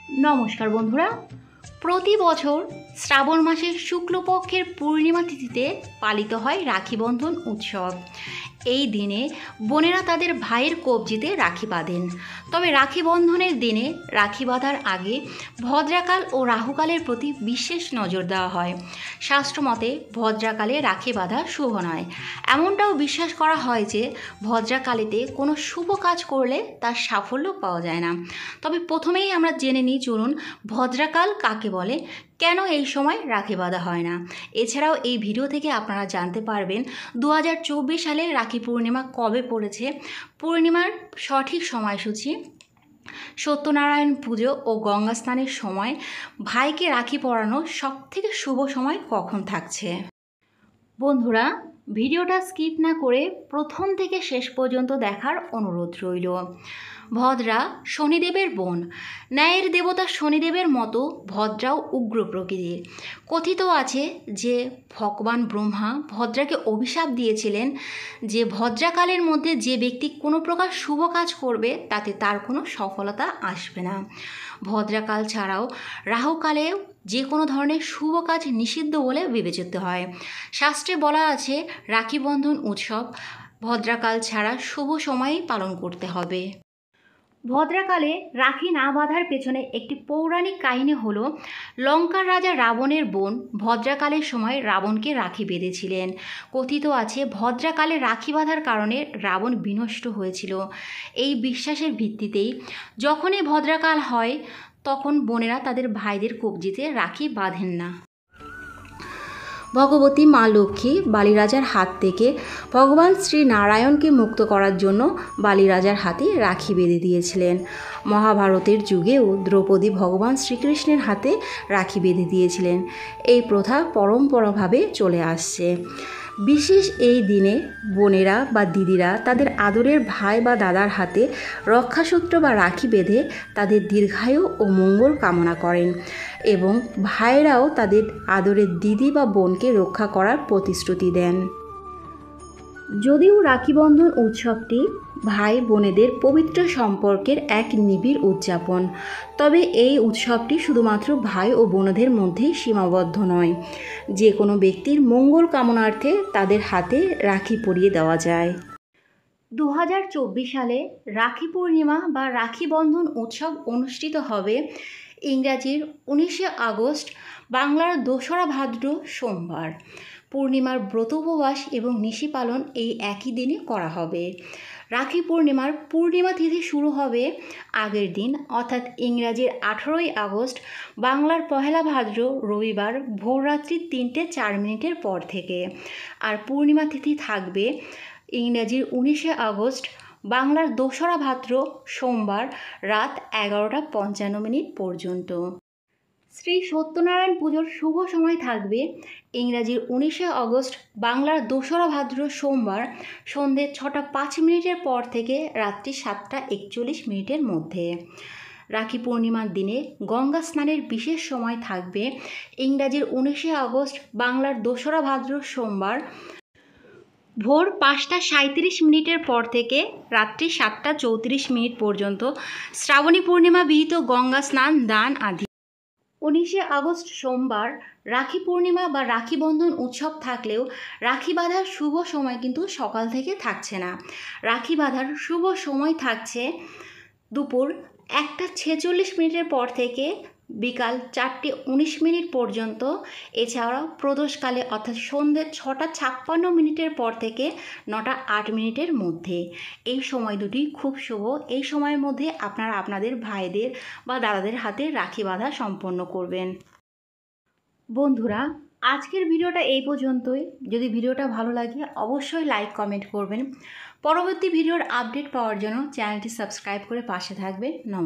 নমস্কার বন্ধুরা, প্রতি বছর শ্রাবণ মাসের শুক্লপক্ষের পূর্ণিমা তিথিতে পালিত হয় রাখি বন্ধন উৎসব। এই দিনে বোনেরা তাদের ভাইয়ের কবজিতে রাখি বাঁধেন। তবে রাখি বন্ধনের দিনে রাখি বাঁধার আগে ভদ্রাকাল ও রাহুকালের প্রতি বিশেষ নজর দেওয়া হয়। শাস্ত্রমতে ভদ্রাকালে রাখি বাঁধা শুভ নয়। এমনটাও বিশ্বাস করা হয় যে ভদ্রাকালেতে কোনো শুভ কাজ করলে তার সাফল্য পাওয়া যায় না। তবে প্রথমেই আমরা জেনে নিই, চলুন ভদ্রাকাল কাকে বলে, কেন এই সময় রাখি বাঁধা হয় না। এছাড়াও এই ভিডিও থেকে আপনারা জানতে পারবেন 2024 সালে রাখি পূর্ণিমা কবে পড়েছে, পূর্ণিমার সঠিক সময়সূচি, সত্যনারায়ণ পুজো ও গঙ্গা স্নানের সময় ভাইকে রাখি পরানোর সবথেকে শুভ সময় কখন থাকছে। বন্ধুরা, ভিডিওটা স্কিপ না করে প্রথম থেকে শেষ পর্যন্ত দেখার অনুরোধ রইল। ভদ্রা শনিদেবের বোন। ন্যায়ের দেবতা শনিদেবের মতো ভদ্রাও উগ্র প্রকৃতির। কথিত আছে যে ভগবান ব্রহ্মা ভদ্রাকে অভিশাপ দিয়েছিলেন যে ভদ্রাকালের মধ্যে যে ব্যক্তি কোনো প্রকার শুভ কাজ করবে তাতে তার কোনো সফলতা আসবে না। ভদ্রাকাল ছাড়াও রাহুকালেও যে কোনো ধরনের শুভ কাজ নিষিদ্ধ বলে বিবেচিত হয়। শাস্ত্রে বলা আছে রাখি বন্ধন উৎসব ভদ্রাকাল ছাড়া শুভ সময়েই পালন করতে হবে। ভদ্রাকালে রাখি না বাঁধার পেছনে একটি পৌরাণিক কাহিনী হলো, লঙ্কার রাজা রাবণের বোন ভদ্রাকালের সময় রাবণকে রাখি বেঁধেছিলেন। কথিত আছে ভদ্রাকালে রাখি বাঁধার কারণে রাবণ বিনষ্ট হয়েছিল। এই বিশ্বাসের ভিত্তিতেই যখনই ভদ্রাকাল হয় তখন বোনেরা তাদের ভাইদের কবজিতে রাখি বাঁধেন না। ভগবতী মা লক্ষ্মী বালিরাজার হাত থেকে ভগবান শ্রী নারায়ণকে মুক্ত করার জন্য বালিরাজার হাতে রাখি বেঁধে দিয়েছিলেন। মহাভারতের যুগেও দ্রৌপদী ভগবান শ্রীকৃষ্ণের হাতে রাখি বেঁধে দিয়েছিলেন। এই প্রথা পরম্পরাভাবে চলে আসছে। বিশেষ এই দিনে বোনেরা বা দিদিরা তাদের আদরের ভাই বা দাদার হাতে রক্ষাসূত্র বা রাখি বেঁধে তাদের দীর্ঘায়ু ও মঙ্গল কামনা করেন এবং ভাইয়েরাও তাদের আদরের দিদি বা বোনকে রক্ষা করার প্রতিশ্রুতি দেন। যদিও রাখি বন্ধন উৎসবটি ভাই বোনেদের পবিত্র সম্পর্কের এক নিবিড় উদযাপন, তবে এই উৎসবটি শুধুমাত্র ভাই ও বোনদের মধ্যেই সীমাবদ্ধ নয়। যে কোনো ব্যক্তির মঙ্গল কামনার্থে তাদের হাতে রাখি পরিয়ে দেওয়া যায়। 2024 সালে রাখি পূর্ণিমা বা রাখি বন্ধন উৎসব অনুষ্ঠিত হবে ইংরাজির 19শে আগস্ট, বাংলার 2রা ভাদ্র সোমবার। পূর্ণিমার ব্রত উপবাস এবং নিশি পালন এই একই দিনে করা হবে। রাখি পূর্ণিমার পূর্ণিমা তিথি শুরু হবে আগের দিন, অর্থাৎ ইংরাজির 18ই আগস্ট, বাংলার 1লা ভাদ্র রবিবার ভোররাত্রি 3:04 পর থেকে। আর পূর্ণিমা তিথি থাকবে ইংরাজির 19শে আগস্ট, বাংলার 2রা ভাদ্র সোমবার রাত 11:55 পর্যন্ত। শ্রী সত্যনারায়ণ পুজোর শুভ সময় থাকবে ইংরাজির 19শে আগস্ট, বাংলার 2রা ভাদ্র সোমবার সন্ধ্যে 6:05 পর থেকে রাত্রি 7:41 মধ্যে। রাখি পূর্ণিমার দিনে গঙ্গা স্নানের বিশেষ সময় থাকবে ইংরাজির 19শে আগস্ট, বাংলার 2রা ভাদ্র সোমবার ভোর 5:37 পর থেকে রাত্রি 7:34 পর্যন্ত। শ্রাবণী পূর্ণিমা বিহিত গঙ্গা স্নান, দান আদি। 19শে আগস্ট সোমবার রাখি পূর্ণিমা বা রাখি বন্ধন উৎসব থাকলেও রাখি বাঁধার শুভ সময় কিন্তু সকাল থেকে থাকছে না। রাখি বাঁধার শুভ সময় থাকছে দুপুর 1:46 পর থেকে বিকাল 4:19 পর্যন্ত। এছাড়াও প্রদোষকালে অর্থাৎ সন্ধ্যে 6:56 পর থেকে 9:08 মধ্যে। এই সময় দুটি খুব শুভ। এই সময়ের মধ্যে আপনারা আপনাদের ভাইদের বা দাদাদের হাতে রাখি বাঁধা সম্পন্ন করবেন। বন্ধুরা, আজকের ভিডিওটা এই পর্যন্তই। যদি ভিডিওটা ভালো লাগে অবশ্যই লাইক কমেন্ট করবেন। পরবর্তী ভিডিওর আপডেট পাওয়ার জন্য চ্যানেলটি সাবস্ক্রাইব করে পাশে থাকবেন। নমস্কার।